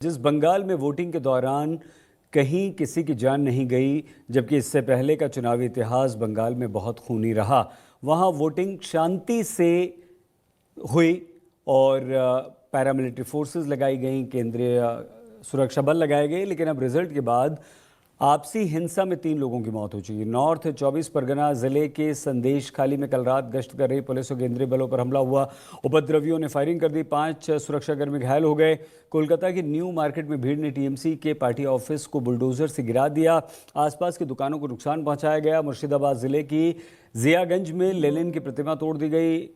जिस बंगाल में वोटिंग के दौरान कहीं किसी की जान नहीं गई, जबकि इससे पहले का चुनावी इतिहास बंगाल में बहुत खूनी रहा, वहां वोटिंग शांति से हुई और पैरामिलिट्री फोर्सेस लगाई गई, केंद्रीय सुरक्षा बल लगाए गए। लेकिन अब रिजल्ट के बाद आपसी हिंसा में 3 लोगों की मौत हो चुकी है। नॉर्थ 24 परगना जिले के संदेश खाली में कल रात गश्त कर रही पुलिस और केंद्रीय बलों पर हमला हुआ। उपद्रवियों ने फायरिंग कर दी, 5 सुरक्षाकर्मी घायल हो गए। कोलकाता की न्यू मार्केट में भीड़ ने टीएमसी के पार्टी ऑफिस को बुलडोजर से गिरा दिया। आसपास की दुकानों को नुकसान पहुंचाया गया। मुर्शिदाबाद जिले की जियागंज में लेनिन की प्रतिमा तोड़ दी गई।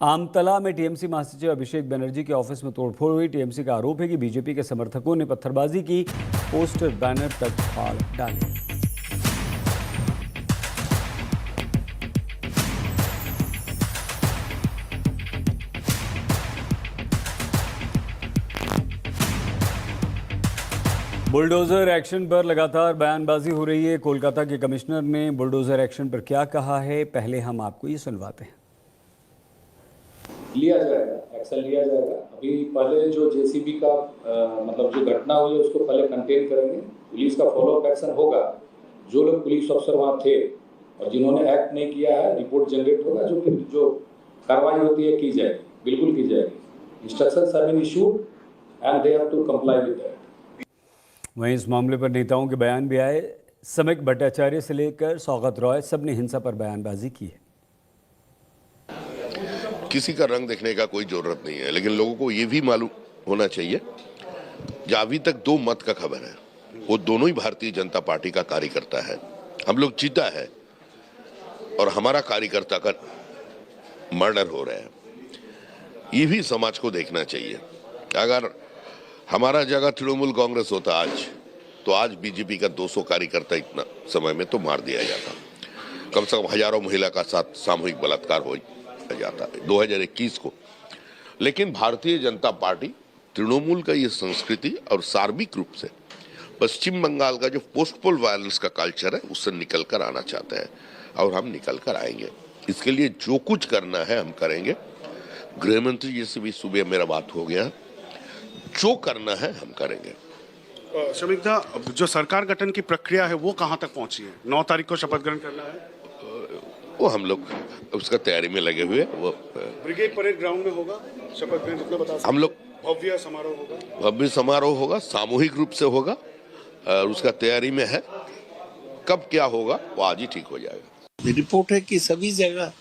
आमतला में टीएमसी महासचिव अभिषेक बनर्जी के ऑफिस में तोड़फोड़ हुई। टीएमसी का आरोप है कि बीजेपी के समर्थकों ने पत्थरबाजी की, पोस्टर बैनर तक फाड़ डाले। बुलडोजर एक्शन पर लगातार बयानबाजी हो रही है। कोलकाता के कमिश्नर ने बुलडोजर एक्शन पर क्या कहा है, पहले हम आपको ये सुनवाते हैं। लिया जाएगा, एक्शन लिया जाएगा। अभी पहले जो जेसीबी का मतलब जो घटना हुई है उसको पहले कंटेन करेंगे। पुलिस का फॉलोअप एक्शन होगा। जो लोग पुलिस अफसर वहाँ थे और जिन्होंने एक्ट नहीं किया है, रिपोर्ट जनरेट होगा। जो कार्रवाई होती है की जाएगी, बिल्कुल की जाएगी। Instructions have been issued and they have to comply with that. वहीं इस मामले पर नेताओं के बयान भी आए। समिक भट्टाचार्य से लेकर सौगत रॉय, सब ने हिंसा पर बयानबाजी की है। किसी का रंग देखने का कोई जरूरत नहीं है, लेकिन लोगों को ये भी मालूम होना चाहिए कि अभी तक 2 मत का खबर है, वो दोनों ही भारतीय जनता पार्टी का कार्यकर्ता है। हम लोग जीता है और हमारा कार्यकर्ता का मर्डर हो रहा है। ये भी समाज को देखना चाहिए। अगर हमारा जगह तृणमूल कांग्रेस होता आज, तो आज बीजेपी का 200 कार्यकर्ता इतना समय में तो मार दिया जाता। कम से कम हजारों महिला का साथ सामूहिक बलात्कार हो जाता है 2021 को। लेकिन भारतीय जनता पार्टी तृणमूल का ये संस्कृति और सार्वत्रिक रूप से पश्चिम बंगाल का जो पोस्ट पोल वायलेंस का कल्चर है उससे निकल कर आना चाहता है, और हम निकल कर आएंगे। इसके लिए जो कुछ करना है हम करेंगे। गृह मंत्री जी से भी सुबह मेरा बात हो गया, जो करना है हम करेंगे। शमिकदा, जो सरकार गठन की प्रक्रिया है वो कहां तक पहुंची है? 9 तारीख को शपथ ग्रहण करना है, वो हम लोग उसका तैयारी में लगे हुए। वो ब्रिगेड परेड ग्राउंड में होगा शपथ ग्रहण, जितना बता सकते हम लोग भव्य समारोह होगा। भव्य समारोह होगा, सामूहिक रूप से होगा, और उसका तैयारी में है। कब क्या होगा वो आज ही ठीक हो जाएगा। रिपोर्ट है कि सभी जगह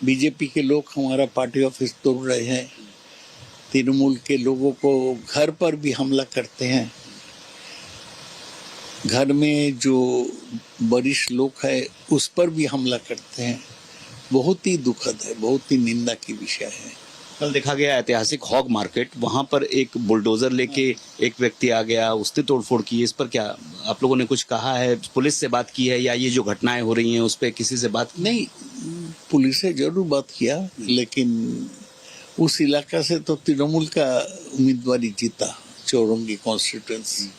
बीजेपी के लोग हमारा पार्टी ऑफिस तोड़ रहे हैं, तृणमूल के लोगों को घर पर भी हमला करते हैं। घर में जो वरिष्ठ लोग है उस पर भी हमला करते हैं। बहुत ही दुखद है, बहुत ही निंदा की विषय है। कल देखा गया ऐतिहासिक हॉग मार्केट, वहां पर एक बुलडोजर लेके एक व्यक्ति आ गया, उसने तोड़फोड़ की। इस पर क्या आप लोगों ने कुछ कहा है? पुलिस से बात की है या ये जो घटनाएं हो रही हैं उस पर किसी से बात नहीं, पुलिस से जरूर बात किया, लेकिन उस इलाका से तो तृणमूल का उम्मीदवार जीता, चौरंगी कॉन्स्टिट्यूएंसी।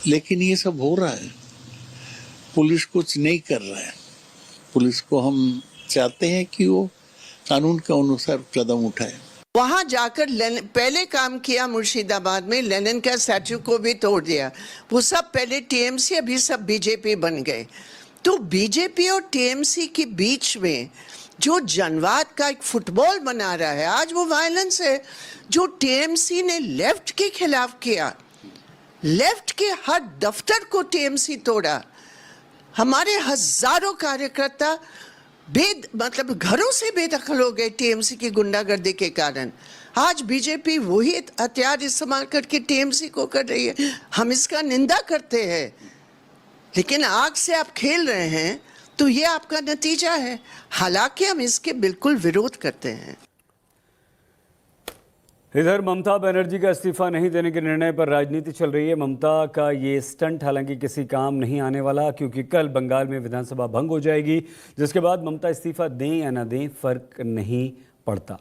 लेकिन ये सब हो रहा है, पुलिस कुछ नहीं कर रहा है। पुलिस को हम चाहते हैं कि वो कानून के अनुसार कदम उठाए। वहां जाकर पहले काम किया मुर्शिदाबाद में, लेनिन का स्टैचू को भी तोड़ दिया। वो सब पहले टीएमसी, अभी सब बीजेपी बन गए। तो बीजेपी और टीएमसी के बीच में जो जनवाद का एक फुटबॉल बना रहा है, आज वो वायलेंस है जो टीएमसी ने लेफ्ट के खिलाफ किया। लेफ्ट के हर दफ्तर को टीएमसी तोड़ा। हमारे हजारों कार्यकर्ता मतलब घरों से बेदखल हो गए टीएमसी की गुंडागर्दी के कारण। आज बीजेपी वही हथियार इस्तेमाल करके टीएमसी को कर रही है। हम इसका निंदा करते हैं, लेकिन आग से आप खेल रहे हैं तो ये आपका नतीजा है। हालांकि हम इसके बिल्कुल विरोध करते हैं। इधर ममता बनर्जी का इस्तीफा नहीं देने के निर्णय पर राजनीति चल रही है। ममता का ये स्टंट हालांकि किसी काम नहीं आने वाला, क्योंकि कल बंगाल में विधानसभा भंग हो जाएगी, जिसके बाद ममता इस्तीफा दें या ना दें फर्क नहीं पड़ता।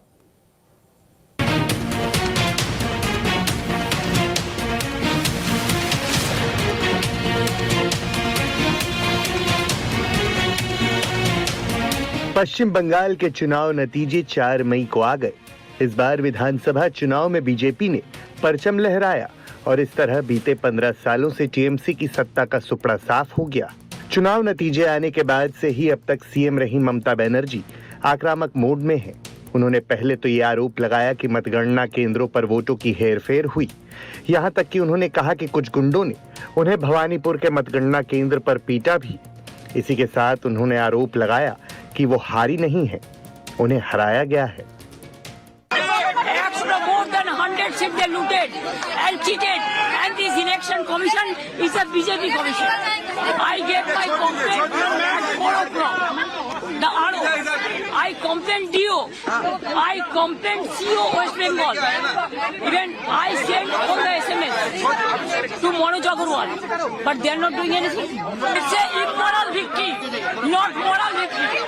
पश्चिम बंगाल के चुनाव नतीजे 4 मई को आ गए। इस बार विधानसभा चुनाव में बीजेपी ने परचम लहराया और इस तरह बीते 15 सालों से टीएमसी की सत्ता का सुपड़ा साफ हो गया। चुनाव नतीजे आने के बाद से ही अब तक सीएम रही ममता बनर्जी आक्रामक मोड में है। उन्होंने पहले तो ये आरोप लगाया कि मतगणना केंद्रों पर वोटों की हेरफेर हुई। यहां तक कि उन्होंने कहा कि कुछ गुंडों ने उन्हें भवानीपुर के मतगणना केंद्र पर पीटा भी। इसी के साथ उन्होंने आरोप लगाया कि वो हारी नहीं है, उन्हें हराया गया है। Hundred seats they looted and cheated, and this election commission is a BJP commission. I gave my complaint at 4 o'clock. The RO, I complained DO, I complained CO West Bengal. Even I sent all the SMS to Manoj Agarwal, but they are not doing anything. It's a immoral victory, not moral victory.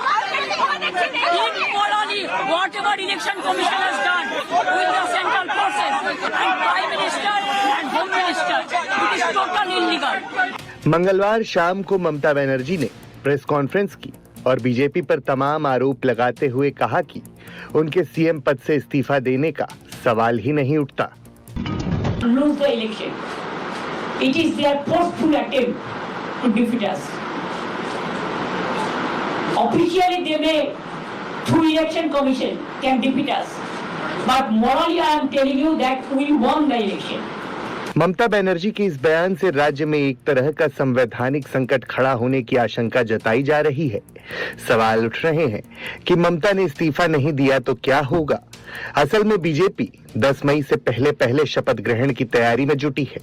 Immorally, whatever election commission has done with the central forces and Prime Minister and Home Minister, it is totally illegal. मंगलवार शाम को ममता बनर्जी ने press conference की और BJP पर तमाम आरोप लगाते हुए कहा कि उनके सीएम पद से इस्तीफा देने का सवाल ही नहीं उठता। Lose the election. It is their forceful attempt to defeat us. Officially, they may, through election commission, can defeat us. But morally, I am telling you that we won the election. Mamata Banerjee के इस बयान से राज्य में एक तरह का संवैधानिक संकट खड़ा होने की आशंका जताई जा रही है। सवाल उठ रहे हैं कि ममता ने इस्तीफा नहीं दिया तो क्या होगा। असल में बीजेपी 10 मई से पहले शपथ ग्रहण की तैयारी में जुटी है।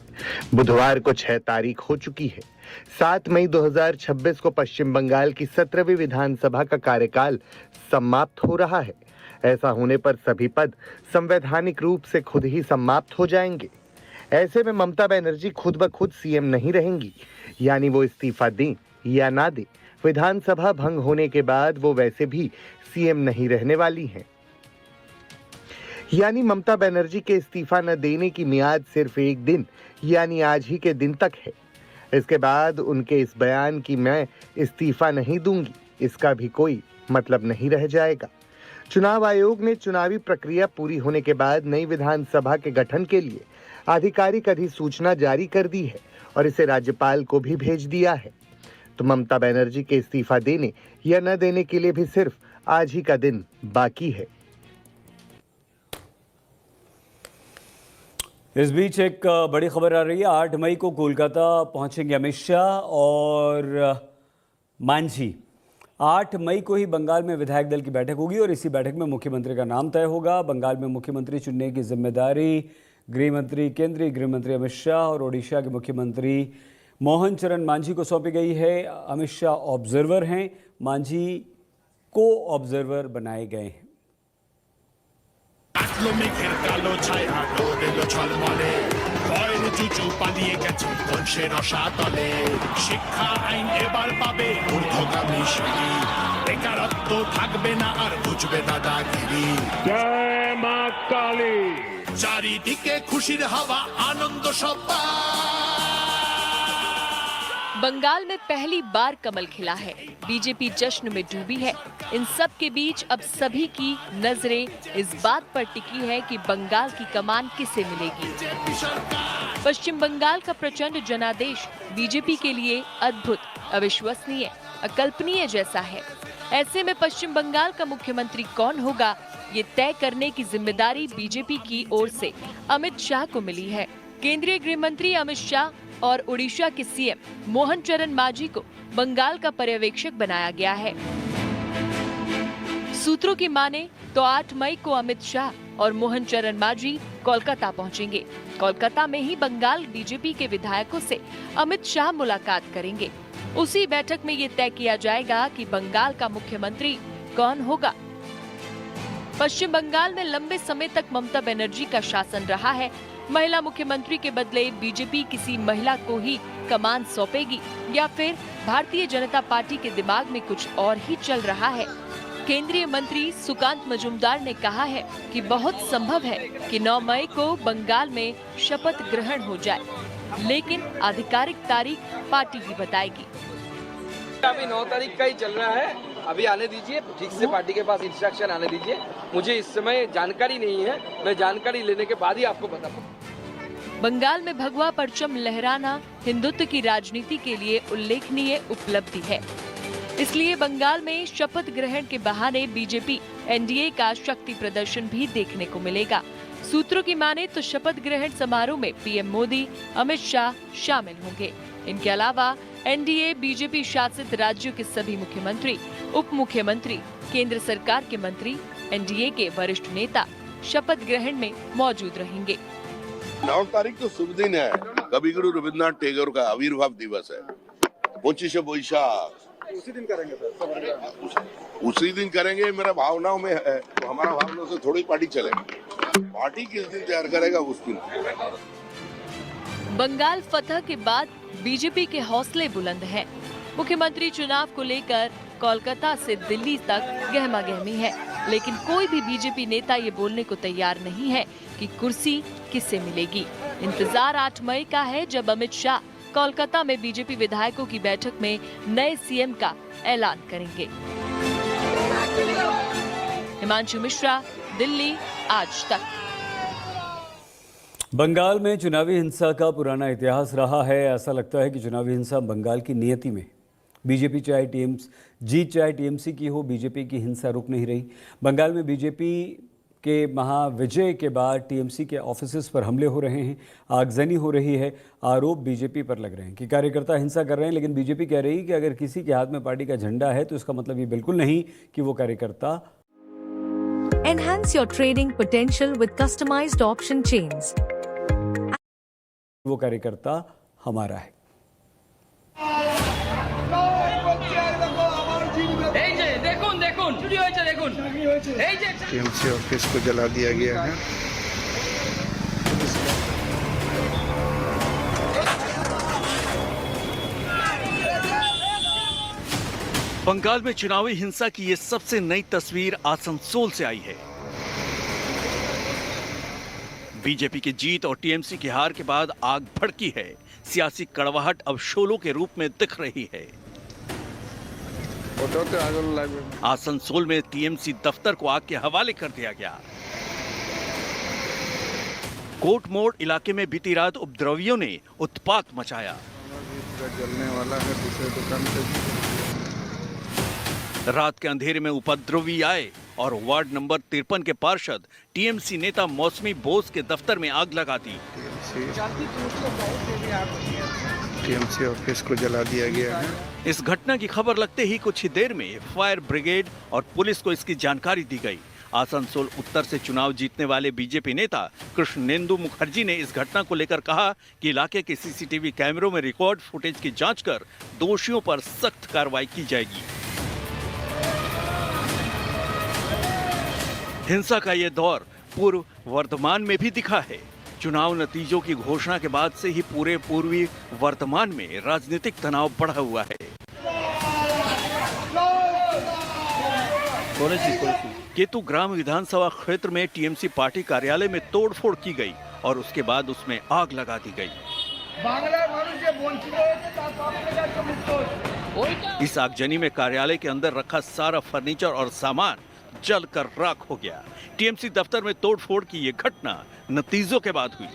बुधवार को 6 तारीख हो चुकी है। 7 मई 2026 को पश्चिम बंगाल की 17वीं विधानसभा का कार्यकाल समाप्त हो रहा है। ऐसा होने पर सभी पद संवैधानिक रूप से खुद ही समाप्त हो जाएंगे। ऐसे में ममता बनर्जी खुद ब खुद सीएम नहीं रहेंगी, यानी वो इस्तीफा दें या ना दें, विधानसभा भंग होने के बाद वो वैसे भी सीएम नहीं रहने वाली हैं। यानी ममता बनर्जी के इस्तीफा न देने की मियाद सिर्फ एक दिन यानी आज ही के दिन तक है। इसके बाद उनके इस बयान की मैं इस्तीफा नहीं दूंगी, इसका भी कोई मतलब नहीं रह जाएगा। चुनाव आयोग ने चुनावी प्रक्रिया पूरी होने के बाद नई विधानसभा के गठन के लिए आधिकारिक अधिसूचना जारी कर दी है और इसे राज्यपाल को भी भेज दिया है। तो ममता बनर्जी के इस्तीफा देने या न देने के लिए भी सिर्फ आज ही का दिन बाकी है। इस बीच एक बड़ी खबर आ रही है। 8 मई को कोलकाता पहुंचेंगे अमित शाह और मांझी। 8 मई को ही बंगाल में विधायक दल की बैठक होगी और इसी बैठक में मुख्यमंत्री का नाम तय होगा। बंगाल में मुख्यमंत्री चुनने की जिम्मेदारी गृह मंत्री, केंद्रीय गृह मंत्री अमित शाह और ओडिशा के मुख्यमंत्री मोहन चरण मांझी को सौंपी गई है। अमित शाह ऑब्जर्वर हैं, मांझी को ऑब्जर्वर बनाए गए हैं। শিক্ষা আইন এবার পাবে ঊর্ধ্বগামী সিঁড়ি, বেকারত্ব থাকবে না আর বুঝবে দাদাগিরি। জয় মা কালী। চারিদিকে খুশির হাওয়া, আনন্দ সব্বা। बंगाल में पहली बार कमल खिला है, बीजेपी जश्न में डूबी है। इन सब के बीच अब सभी की नजरें इस बात पर टिकी है कि बंगाल की कमान किसे मिलेगी। पश्चिम बंगाल का प्रचंड जनादेश बीजेपी के लिए अद्भुत, अविश्वसनीय, अकल्पनीय जैसा है। ऐसे में पश्चिम बंगाल का मुख्यमंत्री कौन होगा, ये तय करने की जिम्मेदारी बीजेपी की ओर से अमित शाह को मिली है। केंद्रीय गृह मंत्री अमित शाह और ओडिशा के सीएम मोहन चरण मांझी को बंगाल का पर्यवेक्षक बनाया गया है। सूत्रों की माने तो 8 मई को अमित शाह और मोहन चरण मांझी कोलकाता पहुंचेंगे। कोलकाता में ही बंगाल बीजेपी के विधायकों से अमित शाह मुलाकात करेंगे। उसी बैठक में ये तय किया जाएगा कि बंगाल का मुख्यमंत्री कौन होगा। पश्चिम बंगाल में लंबे समय तक ममता बनर्जी का शासन रहा है। महिला मुख्यमंत्री के बदले बीजेपी किसी महिला को ही कमान सौंपेगी या फिर भारतीय जनता पार्टी के दिमाग में कुछ और ही चल रहा है। केंद्रीय मंत्री सुकांत मजूमदार ने कहा है कि बहुत संभव है कि 9 मई को बंगाल में शपथ ग्रहण हो जाए, लेकिन आधिकारिक तारीख पार्टी ही बताएगी। अभी 9 तारीख का ही चल रहा है, अभी आने दीजिए, ठीक से पार्टी के पास इंस्ट्रक्शन आने दीजिए। मुझे इस समय जानकारी नहीं है, मैं जानकारी लेने के बाद ही आपको बताऊंगा। बंगाल में भगवा परचम लहराना हिंदुत्व की राजनीति के लिए उल्लेखनीय उपलब्धि है। इसलिए बंगाल में शपथ ग्रहण के बहाने बीजेपी एनडीए का शक्ति प्रदर्शन भी देखने को मिलेगा। सूत्रों की माने तो शपथ ग्रहण समारोह में पीएम मोदी, अमित शाह शामिल होंगे। इनके अलावा एनडीए बीजेपी शासित राज्यों के सभी मुख्यमंत्री, उप मुख्यमंत्री, केंद्र सरकार के मंत्री, एनडीए के वरिष्ठ नेता शपथ ग्रहण में मौजूद रहेंगे। 9 तारीख तो शुभ दिन है, कविगुरु रविन्द्रनाथ टैगोर का आविर्भाव दिवस है। 25 बैशाख उसी दिन करेंगे सर। उसी दिन करेंगे, मेरा भावनाओं में है, तो हमारा भावनाओं से थोड़ी पार्टी चलेगी। पार्टी किस दिन तैयार करेगा उस दिन। बंगाल फतह के बाद बीजेपी के हौसले बुलंद हैं। मुख्यमंत्री चुनाव को लेकर कोलकाता से दिल्ली तक गहमागहमी है, लेकिन कोई भी बीजेपी नेता ये बोलने को तैयार नहीं है कि कुर्सी किससे मिलेगी। इंतजार 8 मई का है, जब अमित शाह कोलकाता में बीजेपी विधायकों की बैठक में नए सीएम का ऐलान करेंगे। हिमांशु मिश्रा, दिल्ली, आज तक। बंगाल में चुनावी हिंसा का पुराना इतिहास रहा है। ऐसा लगता है कि चुनावी हिंसा बंगाल की नियति में। बीजेपी चाहे टीएमसी की हो, बीजेपी की हिंसा रुक नहीं रही। बंगाल में बीजेपी के महाविजय के बाद टीएमसी के ऑफिसेज पर हमले हो रहे हैं, आगजनी हो रही है। आरोप बीजेपी पर लग रहे हैं कि कार्यकर्ता हिंसा कर रहे हैं, लेकिन बीजेपी कह रही है कि अगर किसी के हाथ में पार्टी का झंडा है तो इसका मतलब ये बिल्कुल नहीं कि वो कार्यकर्ता। Enhance your trading potential with customized option chains. वो कार्यकर्ता हमारा है। टीएमसी ऑफिस को जला दिया गया है। बंगाल में चुनावी हिंसा की ये सबसे नई तस्वीर आसनसोल से आई है। बीजेपी की जीत और टीएमसी की हार के बाद आग भड़की है। सियासी कड़वाहट अब शोलों के रूप में दिख रही है। आसनसोल में टीएमसी दफ्तर को आग के हवाले कर दिया गया। कोट मोड़ इलाके में बीती रात उपद्रवियों ने उत्पात मचाया। जलने वाला है दूसरे दुकान पे। रात के अंधेरे में उपद्रवी आए और वार्ड नंबर 53 के पार्षद टीएमसी नेता मौसमी बोस के दफ्तर में आग लगा दी। टीएमसी ऑफिस को जला दिया गया है। इस घटना की खबर लगते ही कुछ ही देर में फायर ब्रिगेड और पुलिस को इसकी जानकारी दी गई। आसनसोल उत्तर से चुनाव जीतने वाले बीजेपी नेता कृष्णेंदु मुखर्जी ने इस घटना को लेकर कहा कि इलाके के सीसीटीवी कैमरों में रिकॉर्ड फुटेज की जांच कर दोषियों पर सख्त कार्रवाई की जाएगी। हिंसा का ये दौर पूर्व वर्तमान में भी दिखा है। चुनाव नतीजों की घोषणा के बाद से ही पूरे पूर्वी वर्तमान में राजनीतिक तनाव बढ़ा हुआ है। केतुग्राम विधानसभा क्षेत्र में टीएमसी पार्टी कार्यालय में तोड़फोड़ की गई और उसके बाद उसमें आग लगा दी गई। इस आगजनी में कार्यालय के अंदर रखा सारा फर्नीचर और सामान जलकर राख हो गया। टीएमसी दफ्तर में तोड़फोड़ की ये घटना नतीजों के बाद हुई।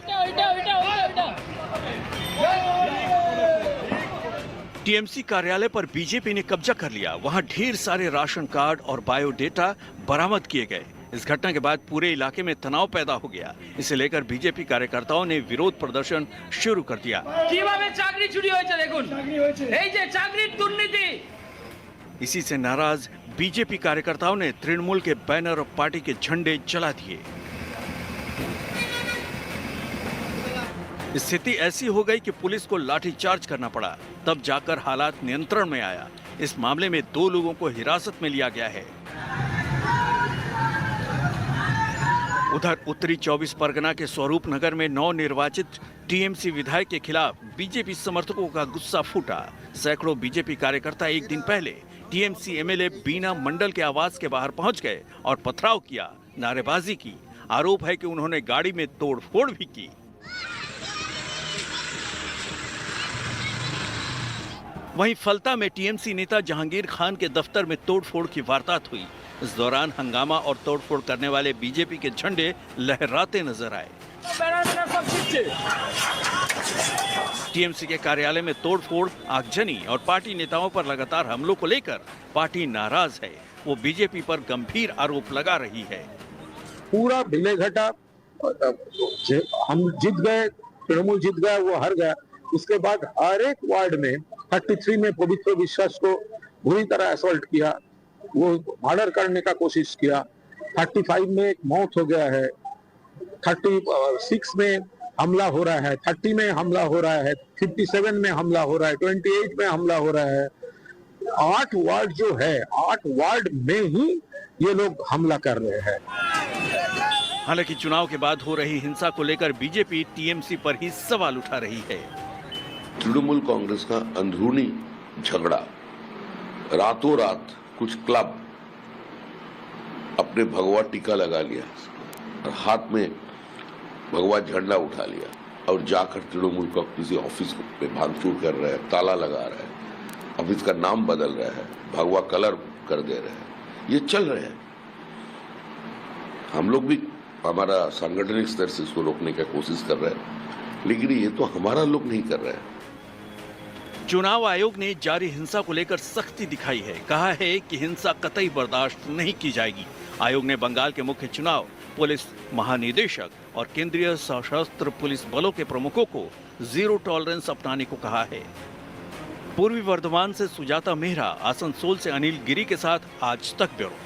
टीएमसी कार्यालय पर बीजेपी ने कब्जा कर लिया। वहां ढेर सारे राशन कार्ड और बायोडेटा बरामद किए गए। इस घटना के बाद पूरे इलाके में तनाव पैदा हो गया। इसे लेकर बीजेपी कार्यकर्ताओं ने विरोध प्रदर्शन शुरू कर दिया। इसी से नाराज बीजेपी कार्यकर्ताओं ने तृणमूल के बैनर और पार्टी के झंडे जला दिए। स्थिति ऐसी हो गई कि पुलिस को लाठीचार्ज करना पड़ा, तब जाकर हालात नियंत्रण में आया। इस मामले में 2 लोगों को हिरासत में लिया गया है। उधर उत्तरी 24 परगना के स्वरूप नगर में नवनिर्वाचित टीएमसी विधायक के खिलाफ बीजेपी समर्थकों का गुस्सा फूटा। सैकड़ों बीजेपी कार्यकर्ता एक दिन पहले टीएमसी एमएलए बीना मंडल के आवास के बाहर पहुंच गए और पथराव किया, नारेबाजी की। आरोप है कि उन्होंने गाड़ी में तोड़फोड़ भी की। वहीं फलता में टीएमसी नेता जहांगीर खान के दफ्तर में तोड़फोड़ की वारदात हुई। इस दौरान हंगामा और तोड़फोड़ करने वाले बीजेपी के झंडे लहराते नजर आए। टीएमसी के कार्यालय में तोड़फोड़, आगजनी और पार्टी नेताओं पर लगातार हमलों को लेकर पार्टी नाराज है। वो बीजेपी पर गंभीर आरोप लगा रही है। पूरा ढिले घटा, हम जीत गए, तृणमूल जीत गया, वो हार गया। उसके बाद हर एक वार्ड में 33 में पवित्र विश्वास को बुरी तरह असॉल्ट किया, वो मर्डर करने का कोशिश किया। 35 में एक मौत हो गया है, 36 में हमला हो रहा है, 30 में हमला हो रहा है, 57 में हमला हो रहा है, 28 में हमला हो रहा है। 8 वार्ड जो है, 8 वार्ड में ही ये लोग हमला कर रहे हैं। हालांकि चुनाव के बाद हो रही हिंसा को लेकर बीजेपी टीएमसी पर ही सवाल उठा रही है। तृणमूल कांग्रेस का अंदरूनी झगड़ा, रातों रात कुछ क्लब अपने भगवा टीका लगा लिया और हाथ में भगवा झंडा उठा लिया और जाकर तृणमूल का किसी ऑफिस में भागचूर कर रहे हैं, ताला लगा रहे हैं, ऑफिस का नाम बदल रहे हैं, भगवा कलर कर दे रहे हैं। ये चल रहे हैं। हम लोग भी हमारा सांगठनिक स्तर से इसको रोकने की कोशिश कर रहे हैं, लेकिन ये तो हमारा लोग नहीं कर रहे हैं। चुनाव आयोग ने जारी हिंसा को लेकर सख्ती दिखाई है। कहा है कि हिंसा कतई बर्दाश्त नहीं की जाएगी। आयोग ने बंगाल के मुख्य चुनाव पुलिस महानिदेशक और केंद्रीय सशस्त्र पुलिस बलों के प्रमुखों को जीरो टॉलरेंस अपनाने को कहा है। पूर्वी वर्धमान से सुजाता मेहरा, आसनसोल से अनिल गिरी के साथ आज तक ब्यूरो।